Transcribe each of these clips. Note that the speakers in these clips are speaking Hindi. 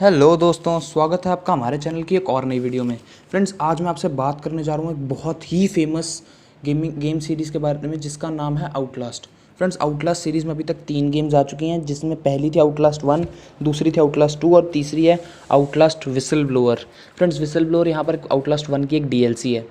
हेलो दोस्तों, स्वागत है आपका हमारे चैनल की एक और नई वीडियो में। फ्रेंड्स, आज मैं आपसे बात करने जा रहा हूँ एक बहुत ही फेमस गेम सीरीज़ के बारे में जिसका नाम है आउटलास्ट। फ्रेंड्स, आउटलास्ट सीरीज़ में अभी तक 3 गेम्स आ चुकी हैं, जिसमें पहली थी आउटलास्ट 1, दूसरी थी आउटलास्ट 2 और तीसरी है Outlast whistle blower. Friends, whistle blower यहाँ पर आउटलास्ट 1 की एक DLC है।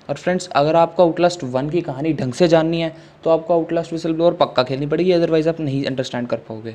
और फ्रेंड्स, अगर आपको आउटलास्ट 1 की कहानी ढंग से जाननी है तो आपको आउटलास्ट विसल ब्लोअर पक्का खेलनी पड़ेगी, अदरवाइज़ आप नहीं अंडरस्टैंड कर पाओगे।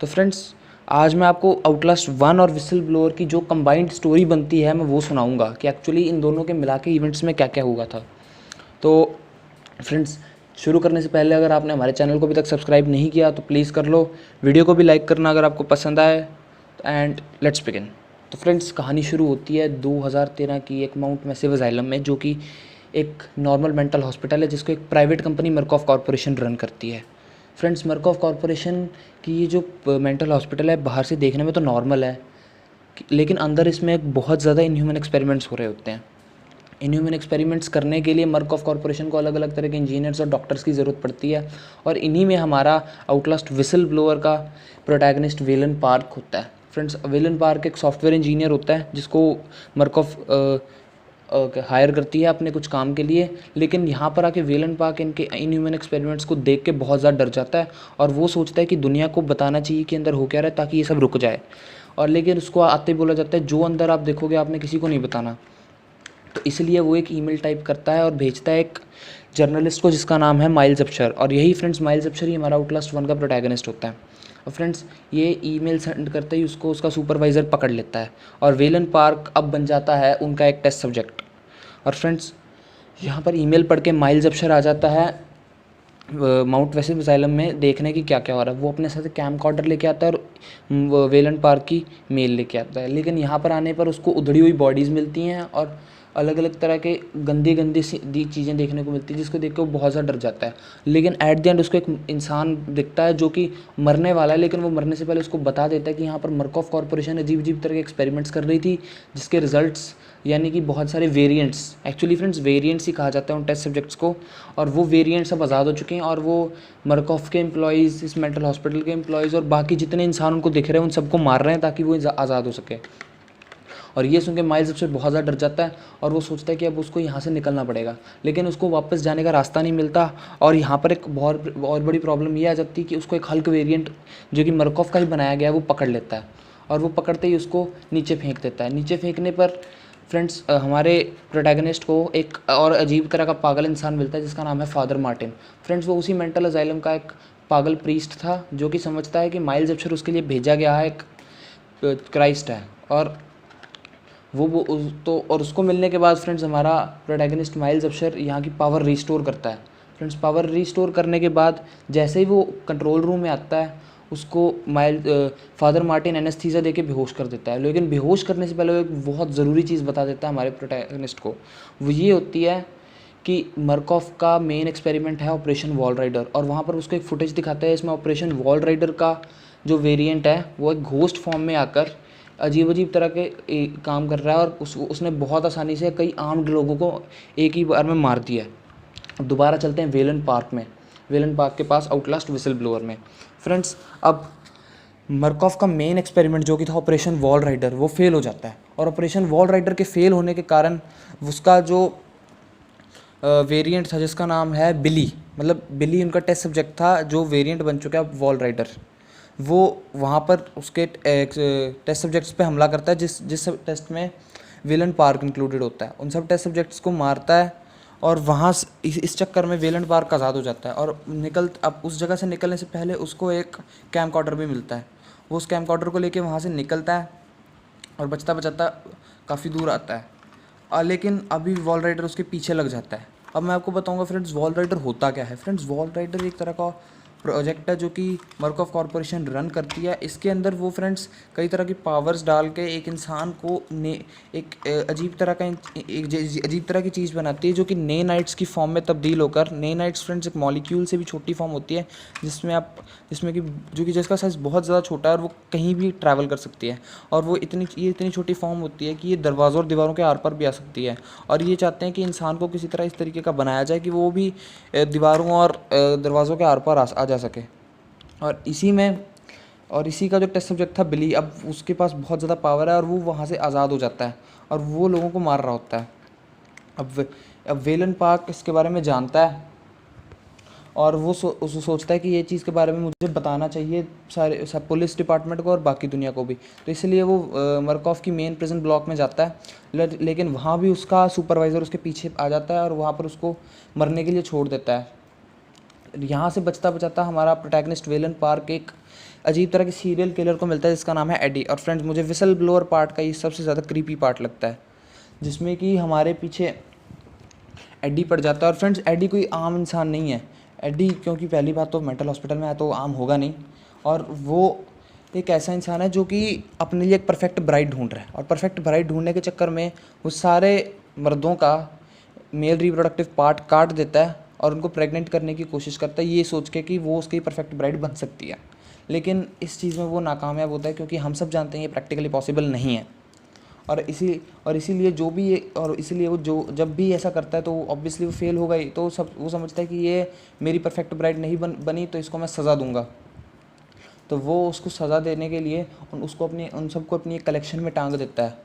तो फ्रेंड्स, आज मैं आपको आउटलास्ट 1 और विसल ब्लोअर की जो कंबाइंड स्टोरी बनती है मैं वो सुनाऊंगा कि एक्चुअली इन दोनों के मिला के इवेंट्स में क्या क्या हुआ था। तो फ्रेंड्स, शुरू करने से पहले अगर आपने हमारे चैनल को अभी तक सब्सक्राइब नहीं किया तो प्लीज़ कर लो, वीडियो को भी लाइक करना अगर आपको पसंद आए। And let's begin. तो फ्रेंड्स, कहानी शुरू होती है 2013 की एक माउंट मैसिव असाइलम में, जो कि एक नॉर्मल मेंटल हॉस्पिटल है जिसको एक प्राइवेट कंपनी मर्कॉफ कॉरपोरेशन रन करती है। फ्रेंड्स, मर्कॉफ कॉरपोरेशन की ये जो मेंटल हॉस्पिटल है बाहर से देखने में तो नॉर्मल है, लेकिन अंदर इसमें एक बहुत ज़्यादा इनह्यूमन एक्सपेरिमेंट्स हो रहे होते हैं। इनह्यूमन एक्सपेरिमेंट्स करने के लिए मर्कॉफ कॉरपोरेशन को अलग अलग तरह के इंजीनियर्स और डॉक्टर्स की ज़रूरत पड़ती है, और इन्हीं में हमारा आउटलास्ट विसल ब्लोअर का प्रोटैगनिस्ट वेलन पार्क होता है। फ्रेंड्स, वेलन पार्क एक सॉफ्टवेयर इंजीनियर होता है जिसको मर्कॉफ हायर करती है अपने कुछ काम के लिए, लेकिन यहाँ पर आके वेलन पार्क इनके इनह्यूमन एक्सपेरिमेंट्स को देख के बहुत ज़्यादा डर जाता है और वो सोचता है कि दुनिया को बताना चाहिए कि अंदर हो क्या रहा है ताकि ये सब रुक जाए। और लेकिन उसको आते ही बोला जाता है जो अंदर आप देखोगे आपने किसी को नहीं बताना। तो इसलिए वो एक ईमेल टाइप करता है और भेजता है एक जर्नलिस्ट को जिसका नाम है माइल्स अपशर। और यही फ्रेंड्स, माइल्स अपशर ही हमारा आउटलास्ट 1 का प्रोटैगनिस्ट होता है। और फ्रेंड्स, ये ईमेल सेंड करते ही उसको उसका सुपरवाइज़र पकड़ लेता है और वेलन पार्क अब बन जाता है उनका एक टेस्ट सब्जेक्ट। और फ्रेंड्स, यहाँ पर ईमेल पढ़ के माइल्स अपशर आ जाता है माउंट वेसिव असाइलम में देखने की क्या क्या हो रहा है। वो अपने साथ कैम कॉर्डर लेके आता है और वेलन पार्क की मेल लेके आता है, लेकिन यहाँ पर आने पर उसको उधड़ी हुई बॉडीज़ मिलती हैं और अलग अलग तरह के गंदी गंदी सी चीज़ें देखने को मिलती है, जिसको देख के वो बहुत ज़्यादा डर जाता है। लेकिन एट द एंड उसको एक इंसान दिखता है जो कि मरने वाला है, लेकिन वो मरने से पहले उसको बता देता है कि यहाँ पर मर्कॉफ कॉरपोरेशन अजीब अजीब तरह के एक्सपेरिमेंट्स कर रही थी, जिसके रिजल्ट्स यानी कि बहुत सारे वेरिएंट्स, एक्चुअली फ्रेंड्स वेरिएंट्स ही कहा जाता है उन टेस्ट सब्जेक्ट्स को, और वो वेरिएंट्स अब आज़ाद हो चुके हैं और वो मर्कॉफ के एम्प्लॉयज़, इस मेंटल हॉस्पिटल के एम्प्लॉयज़ और बाकी जितने इंसान उनको दिख रहे हैं उन सबको मार रहे हैं ताकि वो आज़ाद हो सके। और ये सुन के माइल्स अपशर बहुत ज़्यादा डर जाता है और वो सोचता है कि अब उसको यहाँ से निकलना पड़ेगा, लेकिन उसको वापस जाने का रास्ता नहीं मिलता। और यहाँ पर एक बहुत बड़ी प्रॉब्लम ये आ जाती है कि उसको एक हल्क वेरिएंट जो कि मर्कॉफ का ही बनाया गया है वो पकड़ लेता है, और वो पकड़ते ही उसको नीचे फेंक देता है। नीचे फेंकने पर फ्रेंड्स, हमारे प्रोटैगनिस्ट को एक और अजीब तरह का पागल इंसान मिलता है जिसका नाम है फादर मार्टिन। फ्रेंड्स, वो उसी मेंटल असाइलम का एक पागल प्रीस्ट था जो कि समझता है कि माइल्स अपशर उसके लिए भेजा गया है, एक क्राइस्ट है। और और उसको मिलने के बाद फ्रेंड्स, हमारा प्रोटैगनिस्ट माइल्स अपशर यहाँ की पावर रिस्टोर करता है। फ्रेंड्स, पावर रिस्टोर करने के बाद जैसे ही वो कंट्रोल रूम में आता है उसको फादर मार्टिन एनेस्थीसिया देके बेहोश कर देता है। लेकिन बेहोश करने से पहले वो एक बहुत ज़रूरी चीज़ बता देता है हमारे प्रोटैगनिस्ट को। वो ये होती है कि मर्कॉफ का मेन एक्सपेरिमेंट है ऑपरेशन वॉल राइडर, और वहाँ पर उसको एक फुटेज दिखाता है। इसमें ऑपरेशन वॉल राइडर का जो वेरिएंट है वो एक घोस्ट फॉर्म में आकर अजीब अजीब तरह के काम कर रहा है, और उसने बहुत आसानी से कई आर्म्ड लोगों को एक ही बार में मार दिया है। अब दोबारा चलते हैं वेलन पार्क में, वेलन पार्क के पास आउटलास्ट विसल ब्लोअर में। फ्रेंड्स, अब मर्कॉफ का मेन एक्सपेरिमेंट जो कि था ऑपरेशन वॉल राइडर वो फेल हो जाता है, और ऑपरेशन वॉल राइडर के फेल होने के कारण उसका जो वेरिएंट था जिसका नाम है बिली, मतलब बिली उनका टेस्ट सब्जेक्ट था जो वेरिएंट बन चुका है वॉल राइडर, वो वहाँ पर उसके टेस्ट सब्जेक्ट्स पे हमला करता है जिस टेस्ट में वेलन पार्क इंक्लूडेड होता है। उन सब टेस्ट सब्जेक्ट्स को मारता है और वहाँ इस चक्कर में वेलन पार्क आज़ाद हो जाता है। और अब उस जगह से निकलने से पहले उसको एक कैम कॉर्डर भी मिलता है। वो उस कैम कॉर्डर को लेके वहाँ से निकलता है और बचता बचाता काफ़ी दूर आता है, लेकिन अभी वॉल राइडर उसके पीछे लग जाता है। अब मैं आपको बताऊंगा फ्रेंड्स वॉल राइडर होता क्या है। फ्रेंड्स, वॉल राइडर एक तरह का प्रोजेक्ट है जो कि मर्कॉफ कॉरपोरेशन रन करती है। इसके अंदर वो फ्रेंड्स कई तरह की पावर्स डाल के एक इंसान को एक अजीब तरह की चीज़ बनाती है जो कि ने नाइट्स की फॉर्म में तब्दील होकर, ने नाइट्स फ्रेंड्स एक मॉलिक्यूल से भी छोटी फॉर्म होती है जिसमें कि जो कि जिसका साइज़ बहुत ज़्यादा छोटा है और वो कहीं भी ट्रैवल कर सकती है, और वो इतनी छोटी फॉर्म होती है कि ये दरवाज़ों और दीवारों के आर पार भी आ सकती है। और ये चाहते हैं कि इंसान को किसी तरह इस तरीके का बनाया जाए कि वो भी दीवारों और दरवाज़ों के आर पार आ जा सके। और इसी में और इसी का जो टेस्ट सब्जेक्ट था बिली, अब उसके पास बहुत ज़्यादा पावर है और वो वहाँ से आज़ाद हो जाता है और वो लोगों को मार रहा होता है। अब वेलन पार्क इसके बारे में जानता है और वो सोचता है कि ये चीज़ के बारे में मुझे बताना चाहिए सारे सब पुलिस डिपार्टमेंट को और बाकी दुनिया को भी। तो इसलिए वो मरकॉफ की मेन प्रिजन ब्लॉक में जाता है, लेकिन वहाँ भी उसका सुपरवाइज़र उसके पीछे आ जाता है और वहाँ पर उसको मरने के लिए छोड़ देता है। यहाँ से बचता बचाता हमारा प्रोटैगनिस्ट वेलन पार्क एक अजीब तरह के सीरियल किलर को मिलता है जिसका नाम है एडी। और फ्रेंड्स, मुझे विसल ब्लोअर पार्ट का ये सबसे ज़्यादा क्रीपी पार्ट लगता है, जिसमें कि हमारे पीछे एडी पड़ जाता है। और फ्रेंड्स, एडी कोई आम इंसान नहीं है। एडी, क्योंकि पहली बात तो मेंटल हॉस्पिटल में है तो आम होगा नहीं, और वो एक ऐसा इंसान है जो कि अपने लिए एक परफेक्ट ब्राइड ढूंढ रहा है। और परफेक्ट ब्राइड ढूंढने के चक्कर में वो सारे मर्दों का मेल रिप्रोडक्टिव पार्ट काट देता है और उनको प्रेग्नेंट करने की कोशिश करता है, ये सोच के कि वो उसकी परफेक्ट ब्राइड बन सकती है। लेकिन इस चीज़ में वो नाकामयाब होता है, क्योंकि हम सब जानते हैं ये प्रैक्टिकली पॉसिबल नहीं है। और इसीलिए वो जो जब भी ऐसा करता है तो ऑब्वियसली वो फेल होगा ही। तो वो समझता है कि ये मेरी परफेक्ट ब्राइड नहीं बनी, तो इसको मैं सज़ा दूंगा। तो वो उसको सज़ा देने के लिए उन सबको अपनी एक कलेक्शन में टांग देता है,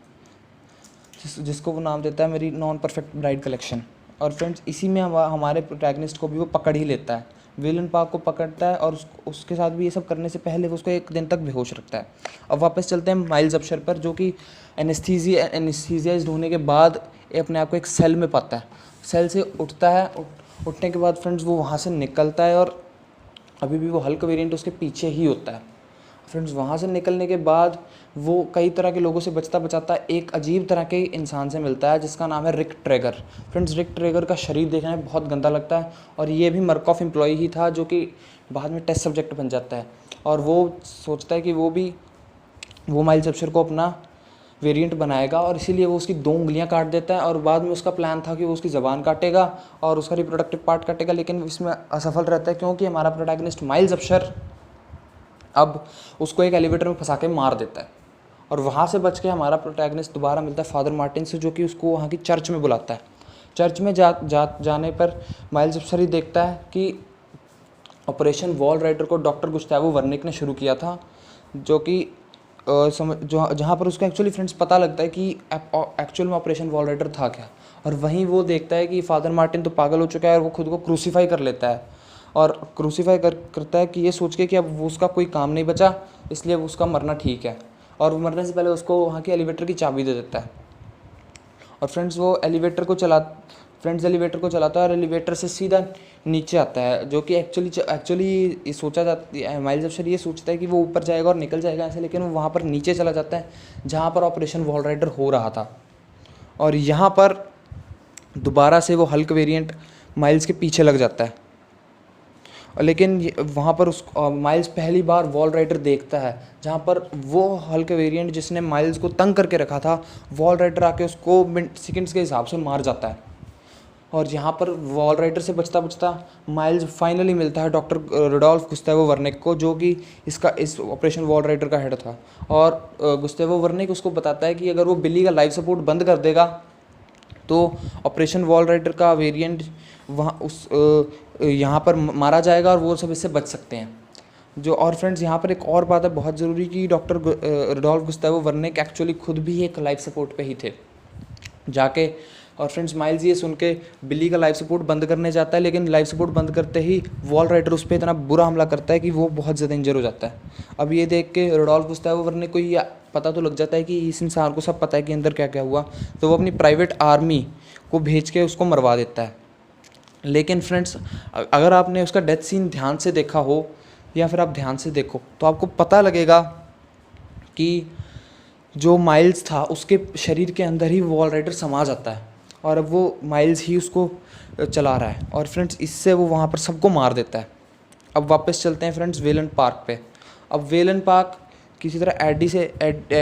जिसको वो नाम देता है मेरी नॉन परफेक्ट ब्राइड कलेक्शन। और फ्रेंड्स, इसी में हमारे प्रोटैगनिस्ट को भी वो पकड़ ही लेता है। विलन पार्क को पकड़ता है और उसके साथ भी ये सब करने से पहले वो उसको एक दिन तक बेहोश रखता है। अब वापस चलते हैं माइल्स अपशर पर, जो कि एनेस्थीसियाइज्ड होने के बाद अपने आप को एक सेल में पाता है। सेल से उठता है, उठने के बाद फ्रेंड्स वो वहाँ से निकलता है और अभी भी वो हल्क वेरिएंट उसके पीछे ही होता है। फ्रेंड्स, वहाँ से निकलने के बाद वो कई तरह के लोगों से बचता बचाता एक अजीब तरह के इंसान से मिलता है जिसका नाम है रिक ट्रेगर। फ्रेंड्स, रिक ट्रेगर का शरीर देखने में बहुत गंदा लगता है और ये भी मरकॉफ एम्प्लॉय ही था, जो कि बाद में टेस्ट सब्जेक्ट बन जाता है। और वो सोचता है कि वो माइल्स अपशर को अपना वेरिएंट बनाएगा, और इसीलिए वो उसकी 2 उंगलियां काट देता है। और बाद में उसका प्लान था कि वो उसकी ज़बान काटेगा और उसका रिप्रोडक्टिव पार्ट काटेगा, लेकिन इसमें असफल रहता है, क्योंकि हमारा प्रोटैगनिस्ट माइल्स अपशर अब उसको एक एलिवेटर में फंसा के मार देता है। और वहाँ से बच के हमारा प्रोटैगनिस्ट दोबारा मिलता है फादर मार्टिन से, जो कि उसको वहाँ की चर्च में बुलाता है। चर्च में जाने पर माइल्स अपशर ही देखता है कि ऑपरेशन वॉल राइडर को डॉक्टर गुस्तावो वर्निक ने शुरू किया था, जो कि जहाँ पर उसको एक्चुअली फ्रेंड्स पता लगता है कि एक्चुअल में ऑपरेशन वॉल राइडर था क्या। और वहीं वो देखता है कि फादर मार्टिन तो पागल हो चुका है और वो खुद को क्रूसीफाई कर लेता है, और क्रूसीफाई करता है कि ये सोच के कि अब वो उसका कोई काम नहीं बचा, इसलिए वो उसका मरना ठीक है। और वो मरने से पहले उसको वहाँ के एलिवेटर की चाबी दे देता है। और फ्रेंड्स, वो एलिवेटर को चलाता है और एलिवेटर से सीधा नीचे आता है, जो कि एक्चुअली सोचा जाता है, माइल्स अपशर ये सोचता है कि वो ऊपर जाएगा और निकल जाएगा ऐसे, लेकिन वो वहाँ पर नीचे चला जाता है जहाँ पर ऑपरेशन वॉल राइडर हो रहा था। और यहाँ पर दोबारा से वो हल्क वेरिएंट माइल्स के पीछे लग जाता है। लेकिन वहाँ पर माइल्स पहली बार वॉल राइडर देखता है, जहाँ पर वो हल्क वेरिएंट जिसने माइल्स को तंग करके रखा था, वॉल राइडर आके उसको सेकंड्स के हिसाब से मार जाता है। और यहाँ पर वॉल राइडर से बचता बचता माइल्स फाइनली मिलता है डॉक्टर रुडोल्फ गुस्तावो वर्निक को, जो कि इस ऑपरेशन वॉल राइडर का हेड था। और गुस्तावो वर्निक उसको बताता है कि अगर वो बिली का लाइफ सपोर्ट बंद कर देगा तो ऑपरेशन वॉल राइडर का वेरिएंट यहाँ पर मारा जाएगा और वो सब इससे बच सकते हैं। और फ्रेंड्स, यहाँ पर एक और बात है बहुत ज़रूरी कि doctor Rudolf Gustavo Wernick actually खुद भी एक लाइफ सपोर्ट पे ही थे जाके। और फ्रेंड्स, माइल्स ये सुन के बिली का लाइफ सपोर्ट बंद करने जाता है, लेकिन लाइफ सपोर्ट बंद करते ही वॉल राइडर उस पर इतना बुरा हमला करता है कि वो बहुत ज़्यादा इंजर हो जाता है। अब ये देख के रुडोल्फ गुस्तावो वर्निक को ये पता तो लग जाता है कि इस इंसान को सब पता है कि अंदर क्या क्या हुआ, तो वो अपनी प्राइवेट आर्मी को भेज के उसको मरवा देता है। लेकिन फ्रेंड्स, अगर आपने उसका डेथ सीन ध्यान से देखा हो या फिर आप ध्यान से देखो तो आपको पता लगेगा कि जो माइल्स था उसके शरीर के अंदर ही वॉल राइडर समा जाता है और अब वो माइल्स ही उसको चला रहा है। और फ्रेंड्स, इससे वो वहाँ पर सबको मार देता है। अब वापस चलते हैं फ्रेंड्स वेलन पार्क पे। अब वेलन पार्क किसी तरह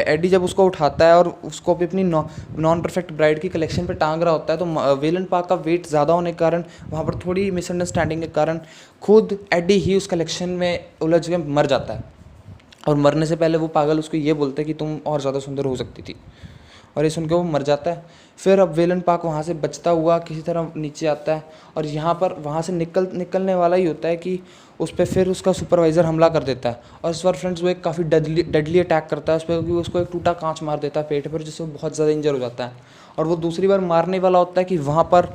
एडी जब उसको उठाता है और उसको भी अपनी नॉन परफेक्ट ब्राइड की कलेक्शन पे टांग रहा होता है, तो वेलन पार्क का वेट ज़्यादा होने के कारण वहाँ पर थोड़ी मिसअंडरस्टैंडिंग के कारण खुद एडी ही उस कलेक्शन में उलझ के मर जाता है। और मरने से पहले वो पागल उसको ये बोलते हैं कि तुम और ज़्यादा सुंदर हो सकती थी, और ये सुन के वो मर जाता है। फिर अब वेलन पार्क वहाँ से बचता हुआ किसी तरह नीचे आता है और यहाँ पर वहाँ से निकलने वाला ही होता है कि उस पर फिर उसका सुपरवाइज़र हमला कर देता है और इस बार फ्रेंड्स वो एक काफ़ी डेडली अटैक करता है उस पर, क्योंकि उसको एक टूटा कांच मार देता है पेट पर, जिससे वो बहुत ज़्यादा इंजर हो जाता है। और वो दूसरी बार मारने वाला होता है कि वहाँ पर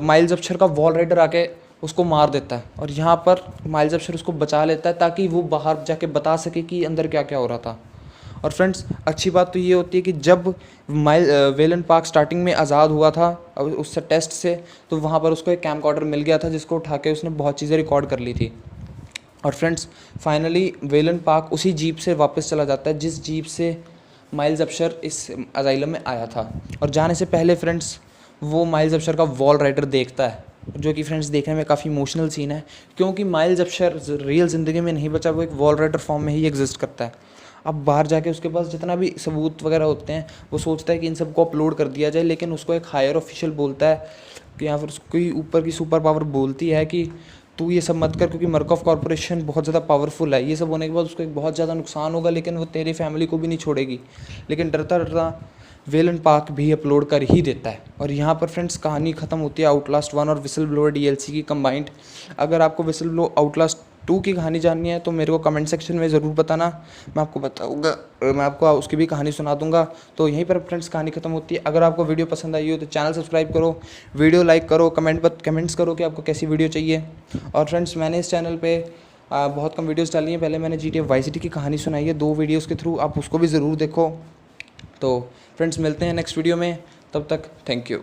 माइल्स अपशर का वॉल राइडर आके उसको मार देता है और यहाँ पर माइल्स अपशर उसको बचा लेता है ताकि वो बाहर जाके बता सके कि अंदर क्या क्या हो रहा था। और फ्रेंड्स अच्छी बात तो ये होती है कि जब वेलन पार्क स्टार्टिंग में आज़ाद हुआ था उससे टेस्ट से, तो वहाँ पर उसको एक कैमकॉर्डर मिल गया था जिसको उठा के उसने बहुत चीज़ें रिकॉर्ड कर ली थी। और फ्रेंड्स फाइनली वेलन पार्क उसी जीप से वापस चला जाता है जिस जीप से माइल्स अपशर इस अजाइलम में आया था। और जाने से पहले फ्रेंड्स वो माइल्स अपशर का वॉल राइडर देखता है, जो कि फ्रेंड्स देखने में काफ़ी इमोशनल सीन है, क्योंकि माइल्स अपशर रियल ज़िंदगी में नहीं बचा, वो एक वॉल राइडर फॉर्म में ही एग्जिस्ट करता है। अब बाहर जाके उसके पास जितना भी सबूत वगैरह होते हैं वो सोचता है कि इन सबको अपलोड कर दिया जाए, लेकिन उसको एक हायर ऑफिशियल बोलता है कि या फिर उसकी ऊपर की सुपर पावर बोलती है कि तू ये सब मत कर, क्योंकि मर्कॉफ कॉर्पोरेशन बहुत ज़्यादा पावरफुल है। ये सब होने के बाद उसको एक बहुत ज़्यादा नुकसान होगा, लेकिन वो तेरी फैमिली को भी नहीं छोड़ेगी। लेकिन डरता डरता वेलन पार्क भी अपलोड कर ही देता है। और यहाँ पर फ्रेंड्स कहानी ख़त्म होती है आउटलास्ट 1 और विसल ब्लोअर DLC की कंबाइंड। अगर आपको विसल ब्लो आउटलास्ट 2 की कहानी जाननी है तो मेरे को कमेंट सेक्शन में ज़रूर बताना, मैं आपको बताऊँगा, मैं आपको उसकी भी कहानी सुना दूँगा। तो यहीं पर फ्रेंड्स कहानी ख़त्म होती है। अगर आपको वीडियो पसंद आई हो तो चैनल सब्सक्राइब करो, वीडियो लाइक करो, कमेंट्स करो कि आपको कैसी वीडियो चाहिए। और फ्रेंड्स मैंने इस चैनल पर बहुत कम वीडियोज़ डाली हैं। पहले मैंने GTA Vice City की कहानी सुनाई है 2 वीडियोज़ के थ्रू, आप उसको भी ज़रूर देखो। तो फ्रेंड्स मिलते हैं नेक्स्ट वीडियो में, तब तक थैंक यू।